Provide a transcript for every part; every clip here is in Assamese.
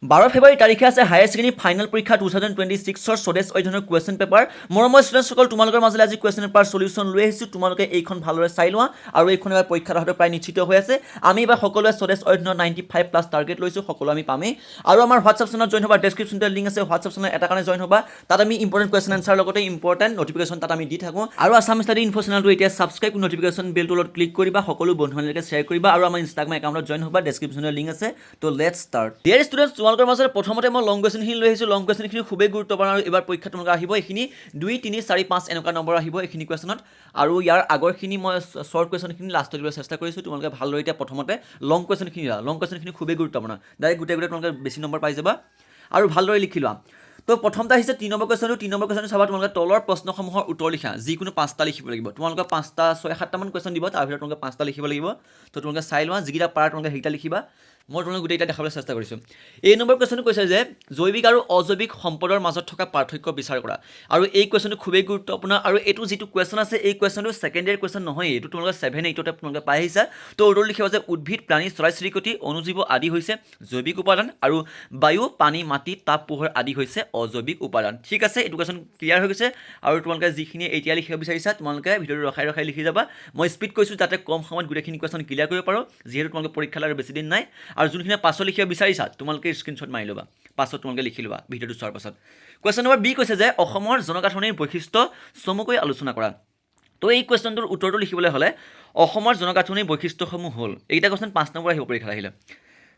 12 ফেব্ৰুৱাৰী তাৰিখে আছে হায়াৰ ছেকেণ্ডেৰী ফাইনেল পৰীক্ষা 2026 স্বদেশ অধ্যয়নৰ কুৱেশ্যন পেপাৰ। মৰমৰ ষ্টুডেণ্টসকল, তোমালোকৰ মাজলৈ আজি কুৱেশ্যন পেপাৰ সলিউশ্যন লৈ আহিছোঁ। তোমালোকে এইখন ভালদৰে চাই লোৱা আৰু এইখন এবাৰ পৰীক্ষাত অহাটো প্ৰায় নিশ্চিত হৈ আছে। আমি এবাৰ সকলোৱে স্বদেশ অধ্যয়নৰ 95+ টাৰ্গেট লৈছোঁ, সকলো আমি পামেই। আৰু আমাৰ হোৱাটছআপ চেনেলত জইন হ'বা, ডেছক্ৰিপশ্যনতে লিংক আছে, হোৱাটছআপ চেনেল এটা কাৰণে জইন হ'বা। তাত আমি ইম্পৰ্টেণ্ট কুৱেশ্যন এনচাৰ লগতে ইম্পৰ্টেণ্ট নটিফিকেশ্যন তাত আমি দি থাকোঁ। আৰু আছাম ষ্টাডি ইনফো চেনেলটো এতিয়া ছাবস্ক্ৰাইব নটিফিকেশ্যন বেলটোৰ লগত ক্লিক কৰিবা, সকলো বন্ধু-বান্ধৱীকে শ্বেয়াৰ কৰিবা আৰু আমাৰ ইনষ্টাগ্ৰাম একাউণ্টত জইন হ'বা, ডেছক্ৰিপশ্যনৰ লিংক আছে। তো লেটছ ষ্টাৰ্ট। ডিয়াৰ ষ্টুডেণ্টছ, তোমালোকৰ মাজত প্ৰথমতে মই লং কুৱেশ্যনখিনি লৈ আহিছোঁ। লং কুৱেশ্যনখিনি খুবেই গুৰুত্বপূৰ্ণ আৰু এবাৰ পৰীক্ষা তোমালোকৰ আহিব। এইখিনি 2, 3, 4, 5 এনেকুৱা নম্বৰ আহিব এইখিনি কুৱেশ্যনত। আৰু ইয়াৰ আগৰখিনি মই শ্বৰ্ট কুৱেশ্যনখিনি লাষ্টত দিবলৈ চেষ্টা কৰিছোঁ। তোমালোকে ভালদৰে এতিয়া প্ৰথমতে লং কুৱেশ্যনখিনি লোৱা। লং কুৱেশ্যনখিনি খুবেই গুৰুত্বপূৰ্ণ, ডাইৰেক্ট গোটেই তোমালোকে বেছি নম্বৰ পাই যাবা আৰু ভালদৰে লিখি লোৱা। তো প্ৰথমতে আহিছে 3 নম্বৰ কুৱেশ্যনটো। 3 নম্বৰ কুৱেশ্যনটো চাবা, তোমালোকে তলৰ প্ৰশ্নসমূহৰ উত্তৰ লিখা, যিকোনো 5টা লিখিব লাগিব। তোমালোকে 5টা 6-7টামান কুৱেশ্যন দিব, তাৰ ভিতৰত তোমালোকে 5টা লিখিব লাগিব। তো তোমালোকে চাই লোৱা, যিকেইটা পাৰা তোমালোকে সেইকেইটা লিখিবা। মই তোমালোকে গোটেইকেইটা দেখাবলৈ চেষ্টা কৰিছোঁ। এই নম্বৰ কুৱেশ্যনটো কৈছে যে জৈৱিক আৰু অজৈৱিক সম্পদৰ মাজত থকা পাৰ্থক্য বিচাৰ কৰা। আৰু এই কুৱেশ্যনটো খুবেই গুৰুত্বপূৰ্ণ আৰু এইটো যিটো কুৱেশ্যন আছে, এই কুৱেশ্যনটো ছেকেণ্ডেৰী কুৱেশ্যন নহয়, এইটো তোমালোকে 7-8তে তোমালোকে পাই আহিছা। তো উত্তৰ লিখিবা যে উদ্ভিদ, প্ৰাণী, চৰাই-চিৰিকটি, অনুজীৱ আদি হৈছে জৈৱিক উপাদান আৰু বায়ু, পানী, মাটি, তাপ, পোহৰ আদি হৈছে অজৈৱিক উপাদান। ঠিক আছে, এইটো কুৱেশ্যন ক্লিয়াৰ হৈ গৈছে। আৰু তোমালোকে যিখিনি এতিয়া লিখিব বিচাৰিছা, তোমালোকে ভিডিঅ'টো ৰখাই ৰখাই লিখি যাবা। মই স্পীড কৈছোঁ যাতে কম সময়ত গোটেইখিনি কুৱেশ্যন ক্লিয়াৰ কৰিব পাৰোঁ, যিহেতু তোমালোকে পৰীক্ষালৈ আৰু বেছি দিন নাই। আৰু যোনখিনি পাছত লিখিব বিচাৰিছা, তোমালোকে স্ক্ৰীনশ্বট মাৰি ল'বা, পাছত তোমালোকে লিখি ল'বা ভিডিঅ'টো চোৱাৰ পাছত। কুৱেশ্যন নম্বৰ বি কৈছে যে অসমৰ জনগাঁথনিৰ বৈশিষ্ট্য চমুকৈ আলোচনা কৰা। তো এই কুৱেশ্যনটোৰ উত্তৰটো লিখিবলৈ হ'লে অসমৰ জনগাঁথনিৰ বৈশিষ্ট্যসমূহ হ'ল, এইকেইটা কুৱেশ্যন 5 নম্বৰ আহিব পৰীক্ষাত আহিলে।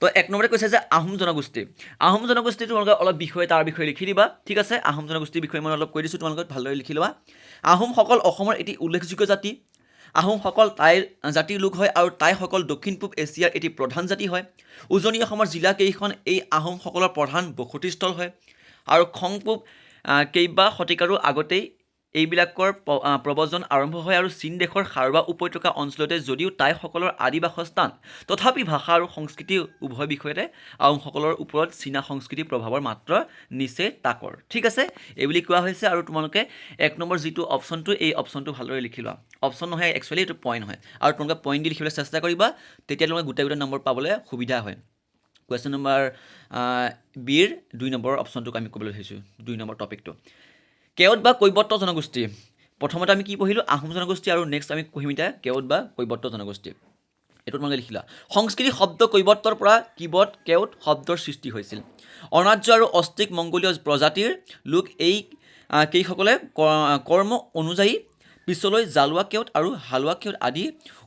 তো 1 নম্বৰতে কৈছে যে আহোম জনগোষ্ঠী। আহোম জনগোষ্ঠীটো তোমালোকে অলপ বিষয়ে তাৰ বিষয়ে লিখি দিবা। ঠিক আছে, আহোম জনগোষ্ঠীৰ বিষয়ে মই অলপ কৈ দিছোঁ, তোমালোকে ভালদৰে লিখি লোৱা। আহোমসকল অসমৰ এটি উল্লেখযোগ্য জাতি। আহোমসকল টাইৰ জাতিৰ লোক হয় আৰু টাইসকল দক্ষিণ পূব এছিয়াৰ এটি প্ৰধান জাতি হয়। উজনি অসমৰ জিলাকেইখন এই আহোমসকলৰ প্ৰধান বসতিস্থল হয়। আৰু খংপূব কেইবা শতিকাৰো আগতেই এইবিলাকৰ প্ৰব্ৰজন আৰম্ভ হয় আৰু চীন দেশৰ খাৰুৱা উপত্যকা অঞ্চলতে যদিও টাইসকলৰ আদি বাসস্থান, তথাপি ভাষা আৰু সংস্কৃতি উভয় বিষয়তে আহোমসকলৰ ওপৰত চীনা সংস্কৃতিৰ প্ৰভাৱৰ মাত্ৰ নিচেই তাকৰ। ঠিক আছে, এইবুলি কোৱা হৈছে। আৰু তোমালোকে 1 নম্বৰ যিটো অপশ্যনটো, এই অপশ্যনটো ভালদৰে লিখি লোৱা। অপশ্যন নহয়, একচুৱেলি এইটো পইণ্ট হয়, আৰু তোমালোকে পইণ্ট দি লিখিবলৈ চেষ্টা কৰিবা, তেতিয়া তোমালোকে গোটেই নম্বৰ পাবলৈ সুবিধা হয়। কুৱেশ্যন নম্বৰ বিৰ 2 নম্বৰৰ অপশ্যনটোক আমি ক'বলৈ ধৰিছোঁ, 2 নম্বৰ টপিকটো। কেওট বা কৈৱৰ্ত জনগোষ্ঠী। প্ৰথমতে আমি কি পঢ়িলোঁ? আহোম জনগোষ্ঠী, আৰু নেক্সট আমি পঢ়িম এতিয়া কেওট বা কৈৱৰ্ত জনগোষ্ঠী। এইটো তোমালোকে লিখিলা। সংস্কৃতি শব্দ কৈৱৰ্তৰ পৰা কিবত কেওট শব্দৰ সৃষ্টি হৈছিল। অনাৰ্য আৰু অষ্ট্ৰিক মংগোলীয় প্ৰজাতিৰ লোক এই কেইসকলে কৰ্ম অনুযায়ী পিছলৈ জালোৱা কেওট আৰু হালোৱা কেওট আদি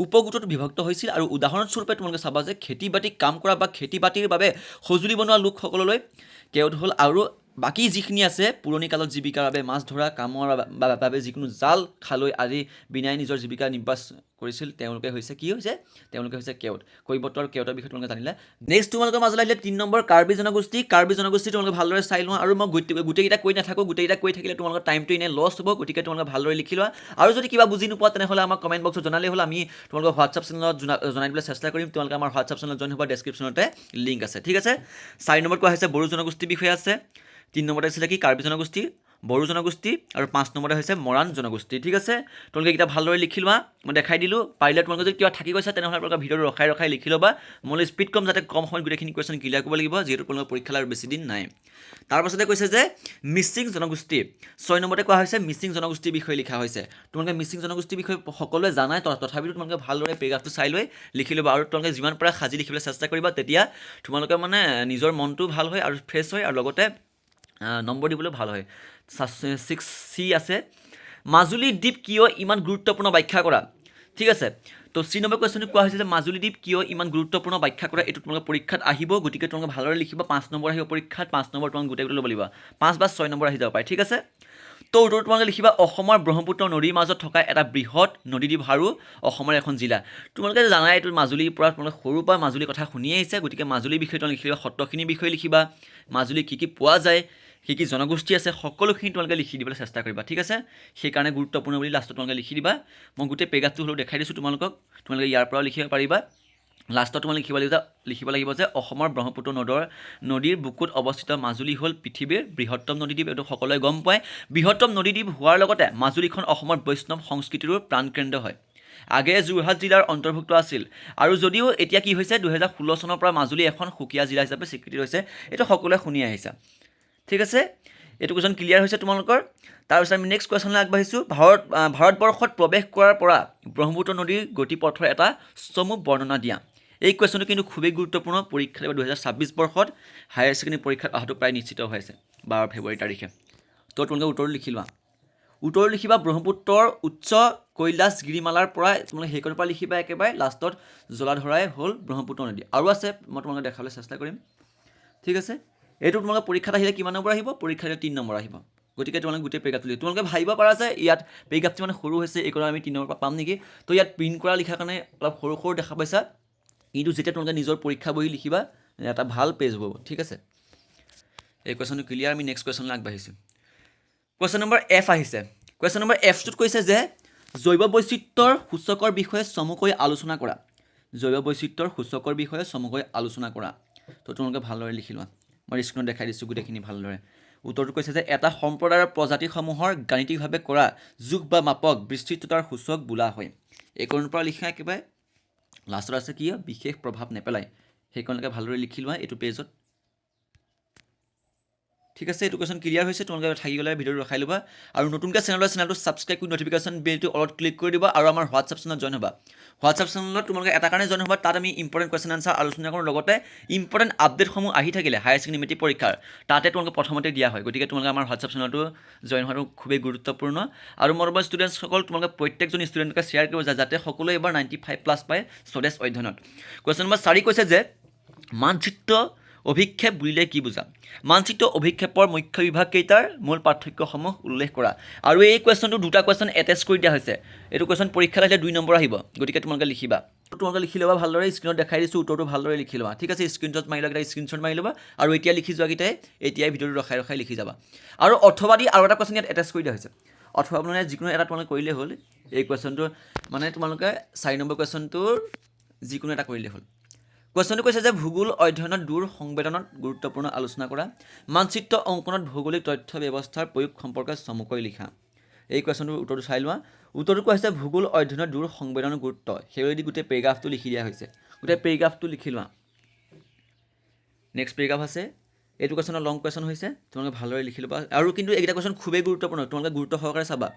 উপগোটত বিভক্ত হৈছিল। আৰু উদাহৰণস্বৰূপে তোমালোকে চাবা যে খেতি বাতি কাম কৰা বা খেতি বাতিৰ বাবে সঁজুলি বনোৱা লোকসকললৈ কেওট হ'ল। আৰু বাকী যিখিনি আছে পুৰণি কালত জীৱিকাৰ বাবে মাছ ধৰা কামৰ বাবে যিকোনো জাল, খালৈ আদি বিনাই নিজৰ জীৱিকা নিৰ্বাহ কৰিছিল, তেওঁলোকে হৈছে কি হৈছে? তেওঁলোকে হৈছে কেওট। কৈৱৰ্ত আৰু কেওটৰ বিষয়ে তোমালোকে জানিলে। নেক্সট তোমালোকৰ মাজলৈ আহিলে 3 নম্বৰ কাৰ্বি জনগোষ্ঠী। কাৰ্বি জনগোষ্ঠী তোমালোকে ভালদৰে চাই লোৱা, আৰু মই গোটেইকেইটা কৈ নাথাকোঁ, গোটেইকেইটা কৈ থাকিলে তোমালোকৰ টাইমটো এনেই লছ হ'ব, গতিকে তোমালোকে ভালদৰে লিখি লোৱা। আৰু যদি কিবা বুজি নোপোৱা তেনেহ'লে আমাক কমেণ্ট বক্সত জনালেই হ'ল, আমি তোমালোকৰ হোৱাটছআপ চেনেলত জনাই দিবলৈ চেষ্টা কৰিম। তোমালোকে আমাৰ হোৱাটছআপ চেনেলত জইন হ'ব, ডেছক্ৰিপশ্যনতে লিংক আছে। ঠিক আছে, 4 নম্বৰত কোৱা হৈছে বড়ো জনগোষ্ঠীৰ বিষয়ে আছে। 3 নম্বৰতে আছিলে কি? কাৰ্বি জনগোষ্ঠী, বড়ো জনগোষ্ঠী, আৰু 5 নম্বৰতে হৈছে মৰাণ জনগোষ্ঠী। ঠিক আছে, তোমালোকে এইকেইটা ভালদৰে লিখি লোৱা, মই দেখাই দিলোঁ। পাৰিলে তোমালোকে যদি কিবা থাকি গৈছে তেনেহ'লে আপোনালোকে ভিডিঅ'টো ৰখাই ৰখাই লিখি ল'বা। মই স্পীড কম, যাতে কম সময়ত গোটেইখিনি কুৱেশ্যন ক্লিয়াৰ কৰিব লাগিব, যিহেতু তোমালোকৰ পৰীক্ষালৈ আৰু বেছি দিন নাই। তাৰপাছতে কৈছে যে মিচিং জনগোষ্ঠী। 6 নম্বৰতে কোৱা হৈছে মিচিং জনগোষ্ঠীৰ বিষয়ে লিখা হৈছে। তোমালোকে মিচিং জনগোষ্ঠীৰ বিষয়ে সকলোৱে জানাই, তথাপিতো তোমালোকে ভালদৰে পেৰাগ্ৰাফটো চাই লৈ লিখি ল'বা। আৰু তোমালোকে যিমান পাৰা সাজি লিখিবলৈ চেষ্টা কৰিবা, তেতিয়া তোমালোকে মানে নিজৰ মনটো ভাল হয় আৰু ফ্ৰেছ হয়, আৰু লগতে নম্বৰ দিবলৈ ভাল হয়। 6C আছে, মাজুলী দ্বীপ কিয় ইমান গুৰুত্বপূৰ্ণ ব্যাখ্যা কৰা। ঠিক আছে, তো 3 নম্বৰ কুৱেশ্যনটো কোৱা হৈছে যে মাজুলী দ্বীপ কিয় ইমান গুৰুত্বপূৰ্ণ ব্যাখ্যা কৰা। এইটো তোমালোকে পৰীক্ষাত আহিব, গতিকে তোমালোকে ভালদৰে লিখিবা। 5 নম্বৰ আহিব পৰীক্ষাত, 5 নম্বৰ তোমালোকে গোটেইটো ল'ব লাগিব, 5 বা 6 নম্বৰ আহি যাব পাৰে। ঠিক আছে, তো উত্তৰটো তোমালোকে লিখিবা অসমৰ ব্ৰহ্মপুত্ৰ নদীৰ মাজত থকা এটা বৃহৎ নদীদ্বীপ আৰু অসমৰ এখন জিলা। তোমালোকে জানাই এইটো মাজুলীৰ পৰা তোমালোকে সৰুৰ পৰা মাজুলীৰ কথা শুনি আহিছে, গতিকে মাজুলীৰ বিষয়ে তোমালোকে লিখিবা, সত্ৰখিনিৰ বিষয়ে লিখিবা, মাজুলীত কি কি পোৱা যায়, কি কি জনগোষ্ঠী আছে, সকলোখিনি তোমালোকে লিখি দিবলৈ চেষ্টা কৰিবা। ঠিক আছে, সেইকাৰণে গুৰুত্বপূৰ্ণ বুলি লাষ্টত তোমালোকে লিখি দিবা। মই গোটেই পেগাজটো হ'লেও দেখাই দিছোঁ তোমালোকক, তোমালোকে ইয়াৰ পৰাও লিখিব পাৰিবা। লাষ্টত তোমালোকে লিখিব লাগিব যে অসমৰ ব্ৰহ্মপুত্ৰ নদীৰ বুকুত অৱস্থিত মাজুলী হ'ল পৃথিৱীৰ বৃহত্তম নদীদ্বীপ। এইটো সকলোৱে গম পায়। বৃহত্তম নদীদ্বীপ হোৱাৰ লগতে মাজুলীখন অসমৰ বৈষ্ণৱ সংস্কৃতিৰো প্ৰাণকেন্দ্ৰ হয়। আগে যোৰহাট জিলাৰ অন্তৰ্ভুক্ত আছিল আৰু যদিও এতিয়া কি হৈছে 2016 চনৰ পৰা মাজুলী এখন সুকীয়া জিলা হিচাপে স্বীকৃতি লৈছে এইটো সকলোৱে শুনি আহিছা ঠিক আছে এইটো কুৱেশ্যন ক্লিয়াৰ হৈছে তোমালোকৰ তাৰপিছত আমি নেক্সট কুৱেশ্যনলৈ আগবাঢ়িছোঁ ভাৰতবৰ্ষত প্ৰৱেশ কৰাৰ পৰা ব্ৰহ্মপুত্ৰ নদীৰ গতিপথৰ এটা চমু বৰ্ণনা দিয়া এই কুৱেশ্যনটো কিন্তু খুবেই গুৰুত্বপূৰ্ণ পৰীক্ষা 2026 বৰ্ষত হায়াৰ ছেকেণ্ডেৰী পৰীক্ষাত অহাটো প্ৰায় নিশ্চিত হৈ আছে 12 ফেব্ৰুৱাৰী তাৰিখে তো তোমালোকে উত্তৰটো লিখি লোৱা উত্তৰ লিখিবা ব্ৰহ্মপুত্ৰৰ উচ্চ কৈলাশ গিৰিমালাৰ পৰা তোমালোকে সেইকণৰ পৰা লিখিবা একেবাৰে লাষ্টত জলাধৰাই হ'ল ব্ৰহ্মপুত্ৰ নদী আৰু আছে মই তোমালোকে দেখাবলৈ চেষ্টা কৰিম ঠিক আছে এইটো তোমালোকে পৰীক্ষাত আহিলে কিমান নম্বৰ আহিব পৰীক্ষাত 3 নম্বৰ আহিব গতিকে তোমালোকে গোটেই পেৰেগ্ৰাফটো লিখি তোমালোকে ভাবিব পাৰা যে ইয়াত পেৰেগ্ৰাফটো মানে সৰু হৈছে এইকণত আমি 3 নম্বৰ পৰা পাম নেকি তো ইয়াত প্ৰিণ্ট কৰা লিখাৰ কাৰণে অলপ সৰু সৰু দেখা পাইছা কিন্তু যেতিয়া তোমালোকে নিজৰ পৰীক্ষা বহি লিখিবা এটা ভাল পেজ হ'ব ঠিক আছে এই কুৱেশ্যনটো ক্লিয়াৰ আমি নেক্সট কুৱেশ্যনলৈ আগবাঢ়িছোঁ কুৱেশ্যন নম্বৰ এফ আহিছে কুৱেশ্যন নম্বৰ এফটোত কৈছে যে জৈৱ বৈচিত্ৰ্যৰ সূচকৰ বিষয়ে চমুকৈ আলোচনা কৰা জৈৱ বৈচিত্ৰ্যৰ সূচকৰ বিষয়ে চমুকৈ আলোচনা কৰা তো তোমালোকে ভালদৰে লিখি লোৱা মই স্ক্ৰীনত দেখাই দিছোঁ গোটেইখিনি ভালদৰে উত্তৰটো কৈছে যে এটা সম্প্ৰদায়ৰ প্ৰজাতিসমূহৰ গাণিতিকভাৱে কৰা যোগ বা মাপক বিস্তৃততাৰ সূচক বোলা হয় এইকণৰ পৰা লিখা একেবাৰে লাষ্টত আছে কি বিশেষ প্ৰভাৱ নেপেলায় সেইকণলৈকে ভালদৰে লিখি লোৱা এইটো পেজত ঠিক আছে এইটো কুৱেশ্যন ক্লিয়াৰ হৈছে তোমালোকে থাকি গ'লে ভিডিঅ'টো ৰখাই ল'বা আৰু নতুনকৈ চেনেলটো ছাবস্ক্ৰাইব কৰি নটিফিকেশ্যন বেলটো অলপ ক্লিক কৰি দিবা আৰু আমাৰ হোৱাটছআপ চেনেলত জইন হ'বা হোৱাটছআপ চেনেলত তোমালোকে এটা কাৰণে জইন হ'বা তাত আমি ইম্পৰ্টেণ্ট কুৱেশ্যন আনচাৰ আলোচনা কৰোঁ লগতে ইম্পৰ্টেণ্ট আপডেটসমূহ আহি থাকিলে হায়াৰ ছেকেণ্ডেৰী মেট্ৰিক পৰীক্ষাৰ তাতে তোমালোকে প্ৰথমতে দিয়া হয় গতিকে তোমালোকে আমাৰ হোৱাটছআপ চেনেলটো জইন হোৱাটো খুবেই গুৰুত্বপূৰ্ণ আৰু মোৰ ষ্টুডেণ্টসকল তোমালোকে প্ৰত্যেকজন ষ্টুডেণ্টকে শ্বেয়াৰ কৰিব যাতে সকলোৱে এবাৰ 95+ পায় স্বদেশ অধ্যয়নত কুৱেশ্যন নম্বৰ 4 কৈছে যে মানচিত্ৰ অভিক্ষেপ বুলিলে কি বুজা মানচিত্ৰ অভিক্ষেপৰ মুখ্য বিভাগ কেইটাৰ মূল পাৰ্থক্যসমূহ উল্লেখ কৰা আৰু এই কুৱেশ্যনটো দুটা কুৱেশ্যন এটেচ কৰি দিয়া হৈছে এইটো কুৱেশ্যন পৰীক্ষাত আহিলে 2 নম্বৰ আহিব গতিকে তোমালোকে লিখিবা তোমালোকে লিখি ল'বা ভালদৰে স্ক্ৰীনত দেখাই দিছোঁ উত্তৰটো ভালদৰে লিখি ল'বা ঠিক আছে স্ক্ৰীনশ্বট মাৰি লোৱা স্ক্ৰীনশ্বট মাৰি ল'বা আৰু এতিয়া লিখি যোৱাকেইটাই এতিয়াই ভিডিঅ'টো ৰখাই লিখি যাবা আৰু অথবাদি আৰু এটা কুৱেশ্যন ইয়াত এটেচ কৰি দিয়া হৈছে অথবা মানে যিকোনো এটা তোমালোকে কৰিলে হ'ল এই কুৱেশ্যনটো মানে তোমালোকে 4 নম্বৰ কুৱেশ্যনটোৰ যিকোনো এটা কৰিলে হ'ল কুৱেশ্যনটো কৈছে যে ভূগোল অধ্যয়নত দূৰ সংবেদনত গুৰুত্বপূৰ্ণ আলোচনা কৰা মানচিত্ৰ অংকনত ভৌগোলিক তথ্য ব্যৱস্থাৰ প্ৰয়োগ সম্পৰ্কে চমুকৈ লিখা এই কুৱেশ্যনটোৰ উত্তৰটো চাই লোৱা উত্তৰটো কৈছে ভূগোল অধ্যয়নত দূৰ সংবেদনৰ গুৰুত্ব সেইৱেদি গোটেই পেৰেগ্ৰাফটো লিখি দিয়া হৈছে গোটেই পেৰেগ্ৰাফটো লিখি লোৱা নেক্সট পেৰেগ্ৰাফ আছে এইটো কুৱেশ্যনৰ লং কুৱেশ্যন হৈছে তোমালোকে ভালদৰে লিখি ল'বা আৰু কিন্তু এইকেইটা কুৱেশ্যন খুবেই গুৰুত্বপূৰ্ণ তোমালোকে গুৰুত্ব সহকাৰে চাবা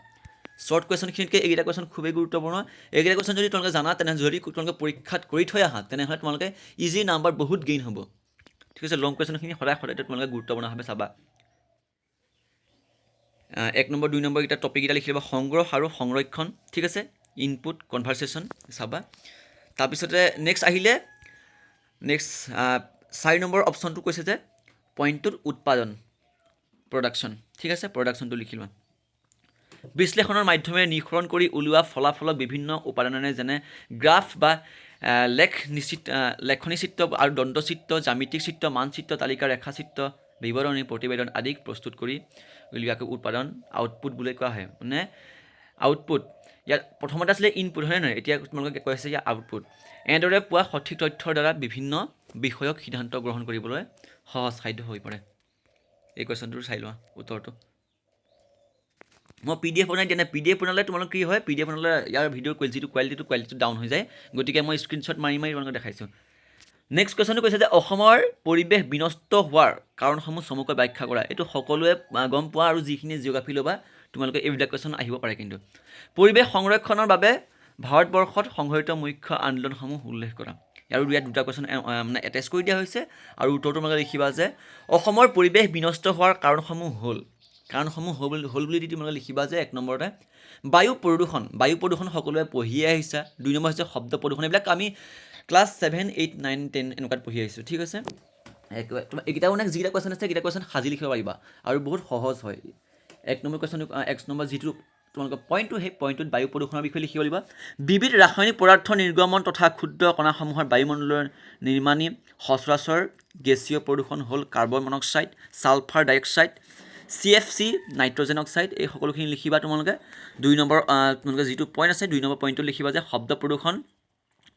শ্বৰ্ট কুৱেশ্যনখিনিতকৈ এইকেইটা কুৱেশ্যন খুবেই গুৰুত্বপূৰ্ণ এইকেইটা কুৱেশ্যন যদি তোমালোকে জানা তেনেহ'লে যদি তোমালোকে পৰীক্ষাত কৰি থৈ আহা তেনেহ'লে তোমালোকে ইজি নাম্বাৰ বহুত গেইন হ'ব ঠিক আছে লং কুৱেশ্যনখিনি সদায় তোমালোকে গুৰুত্বপূৰ্ণভাৱে চাবা 1 নম্বৰ 2 নম্বৰ কেইটা টপিককেইটা লিখি ল'বা সংগ্ৰহ আৰু সংৰক্ষণ ঠিক আছে ইনপুট কনভাৰচেশ্যন চাবা তাৰপিছতে নেক্সট আহিলে 4 নম্বৰ অপশ্যনটো কৈছে যে পইণ্টটোত উৎপাদন প্ৰডাকশ্যন ঠিক আছে প্ৰডাকশ্যনটো লিখি লোৱা বিশ্লেষণৰ মাধ্যমেৰে নিঃসৰণ কৰি উলিওৱা ফলাফলক বিভিন্ন উপাদানেৰে যেনে গ্ৰাফ বা লেখনি চিত্ৰ আৰু দণ্ডচিত্ৰ জ্যামিতিক চিত্ৰ মানচিত্ৰ তালিকা ৰেখাচিত্ৰ বিৱৰণী প্ৰতিবেদন আদি প্ৰস্তুত কৰি উলিওৱাকে উৎপাদন আউটপুট বুলি কোৱা হয় মানে আউটপুট ইয়াত প্ৰথমতে আছিলে ইনপুট হয় নহয় এতিয়া তোমালোকে কৈছে যে আউটপুট এনেদৰে পোৱা সঠিক তথ্যৰ দ্বাৰা বিভিন্ন বিষয়ক সিদ্ধান্ত গ্ৰহণ কৰিবলৈ সহজসাধ্য হৈ পৰে এই কুৱেশ্যনটো চাই লোৱা উত্তৰটো মই PDF বনাই দিয়া নাই PDF বনালে তোমালোক কি হয় PDF বনালে ইয়াৰ ভিডিঅ'ৰ কোৱালিটিটো ডাউন হৈ যায় গতিকে মই স্ক্ৰীনশ্বট মাৰি তোমালোকক দেখাইছোঁ নেক্সট কুৱেশ্যনটো কৈছে যে অসমৰ পৰিৱেশ বিনষ্ট হোৱাৰ কাৰণসমূহ চমুকৈ ব্যাখ্যা কৰা এইটো সকলোৱে গম পোৱা আৰু যিখিনি জিঅ'গ্ৰাফী ল'বা তোমালোকে এইবিলাক কুৱেশ্যন আহিব পাৰে কিন্তু পৰিৱেশ সংৰক্ষণৰ বাবে ভাৰতবৰ্ষত সংঘটিত মুখ্য আন্দোলনসমূহ উল্লেখ কৰা আৰু ইয়াত দুটা কুৱেশ্যন মানে এটেচ কৰি দিয়া হৈছে আৰু উত্তৰটো তোমালোকে লিখিবা যে অসমৰ পৰিৱেশ বিনষ্ট হোৱাৰ কাৰণসমূহ হ'ল বুলি তোমালোকে লিখিবা যে 1 নম্বৰতে বায়ু প্ৰদূষণ সকলোৱে পঢ়িয়ে আহিছা 2 নম্বৰ হৈছে শব্দ প্ৰদূষণ এইবিলাক আমি ক্লাছ 7, 8, 9, 10 এনেকুৱাত পঢ়ি আহিছোঁ ঠিক আছে এইকেইটা মানে যিকেইটা কুৱেশ্যন আছে এইকেইটা কুৱেশ্যন সাজি লিখিব পাৰিবা আৰু বহুত সহজ হয় 1 নম্বৰ কুৱেশ্যন 1 নম্বৰ যিটো তোমালোকৰ পইণ্টটো সেই পইণ্টটোত বায়ু প্ৰদূষণৰ বিষয়ে লিখিব লাগিব বিবিধ ৰাসায়নিক পদাৰ্থ নিৰ্গমন তথা ক্ষুদ্ৰ কণাসমূহৰ বায়ুমণ্ডলৰ নিৰ্মাণী সচৰাচৰ গেছীয় প্ৰদূষণ হ'ল carbon monoxide sulphur dioxide CFC nitrogen oxide এই সকলোখিনি লিখিবা তোমালোকে 2 নম্বৰ তোমালোকে যিটো পইণ্ট আছে 2 নম্বৰ পইণ্টটো লিখিবা যে শব্দ প্ৰদূষণ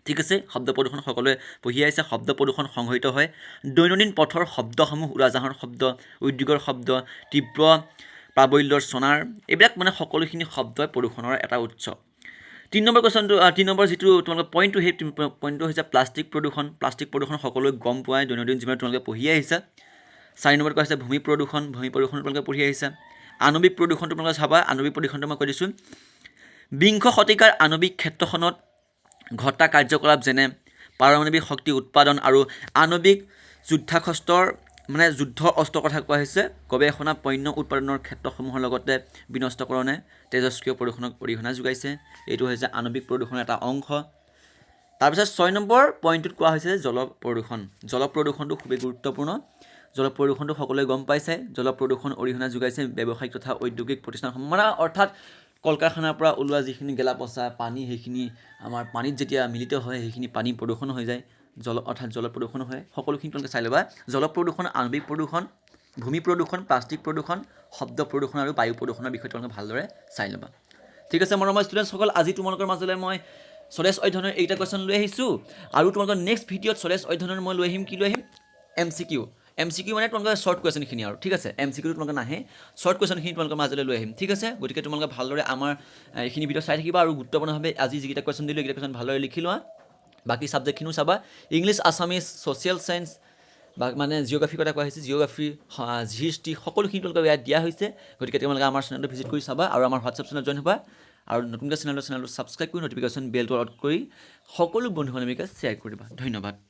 ঠিক আছে শব্দ প্ৰদূষণ সকলোৱে পঢ়ি আহিছে শব্দ প্ৰদূষণ সংঘটিত হয় দৈনন্দিন পথৰ শব্দসমূহ উৰাজাহাজৰ শব্দ উদ্যোগৰ শব্দ তীব্ৰ প্ৰাবল্যৰ চনাৰ এইবিলাক মানে সকলোখিনি শব্দই প্ৰদূষণৰ এটা উৎস 3 নম্বৰ কুৱেশ্যনটো 3 নম্বৰ যিটো তোমালোকৰ পইণ্টটো সেই পইণ্টটো হৈছে প্লাষ্টিক প্ৰদূষণ সকলোৱে গম পোৱাই দৈনন্দিন জীৱনত তোমালোকে পঢ়ি আহিছা 4 নম্বৰত কোৱা হৈছে ভূমি প্ৰদূষণ তোমালোকে পঢ়ি আহিছা আণৱিক প্ৰদূষণটো তোমালোকে চাবা আণৱিক প্ৰদূষণটো মই কৈ দিছোঁ বিংশ শতিকাৰ আণৱিক ক্ষেত্ৰখনত ঘটা কাৰ্যকলাপ যেনে পাৰমাণৱিক শক্তি উৎপাদন আৰু আণৱিক যুদ্ধাস্ত্ৰৰ মানে যুদ্ধ অস্ত্ৰৰ কথা কোৱা হৈছে গৱেষণা পণ্য উৎপাদনৰ ক্ষেত্ৰসমূহৰ লগতে বিনষ্টকৰণে তেজস্ক্ৰিয় প্ৰদূষণক অৰিহণা যোগাইছে এইটো হৈছে আণৱিক প্ৰদূষণৰ এটা অংশ তাৰপিছত 6 নম্বৰ পইণ্টটোত কোৱা হৈছে জল প্ৰদূষণটো খুবেই গুৰুত্বপূৰ্ণ জল প্ৰদূষণটো সকলোৱে গম পাইছে জল প্ৰদূষণ অৰিহণা যোগাইছে ব্যৱসায়িক তথা ঔদ্যোগিক প্ৰতিষ্ঠানসমূহ মানে অৰ্থাৎ কল কাৰখানাৰ পৰা ওলোৱা যিখিনি গেলা পচা পানী সেইখিনি আমাৰ পানীত যেতিয়া মিলিত হয় সেইখিনি পানী প্ৰদূষণ হৈ যায় জল প্ৰদূষণ হয় সকলোখিনি তোমালোকে চাই ল'বা জল প্ৰদূষণ আণৱিক প্ৰদূষণ ভূমি প্ৰদূষণ প্লাষ্টিক প্ৰদূষণ শব্দ প্ৰদূষণ আৰু বায়ু প্ৰদূষণৰ বিষয়ে তোমালোকে ভালদৰে চাই ল'বা ঠিক আছে মৰমৰ ষ্টুডেণ্টসকল আজি তোমালোকৰ মাজলৈ মই স্বদেশ অধ্যয়নৰ এইটা কুৱেশ্যন লৈ আহিছোঁ আৰু তোমালোকৰ নেক্সট ভিডিঅ'ত স্বদেশ অধ্যয়নৰ মই লৈ আহিম MCQ মানে তোমালোকৰ শ্বৰ্ট কুৱেশ্যনখিনি আৰু ঠিক আছে MCQটো তোমালোকে নাহে শ্বৰ্ট কুৱেশ্যনখিনি তোমালোকৰ মাজলৈ লৈ আহিম ঠিক আছে গতিকে তোমালোকে ভালদৰে আমাৰ এইখিনি ভিডিঅ' চাই থাকিবা আৰু গুৰুত্বপূৰ্ণভাৱে আজি যিকেইটা কুৱেশ্যন দিলোঁ এইকেইটা কুৱেশ্যন ভালদৰে লিখি লোৱা বাকী ছাবজেক্টখিনিও চাবা ইংলিছ আছামিজ ছ'চিয়েল চায়েন্স বা মানে জিঅ'গ্ৰাফিৰ কথা কোৱা হৈছে জিঅ'গ্ৰাফি হিষ্ট্ৰী সকলোখিনি তোমালোকক ইয়াত দিয়া হৈছে গতিকে তোমালোকে আমাৰ চেনেলটো ভিজিট কৰি চাবা আৰু আমাৰ হোৱাটছআপ চেনেলত জইন হ'বা আৰু নতুনকৈ চেনেলটো ছাবস্ক্ৰাইব কৰি নটিফিকেশ্যন বেলটো অন কৰি সকলো বন্ধু বান্ধৱীকে শ্বেয়াৰ কৰিবা ধন্যবাদ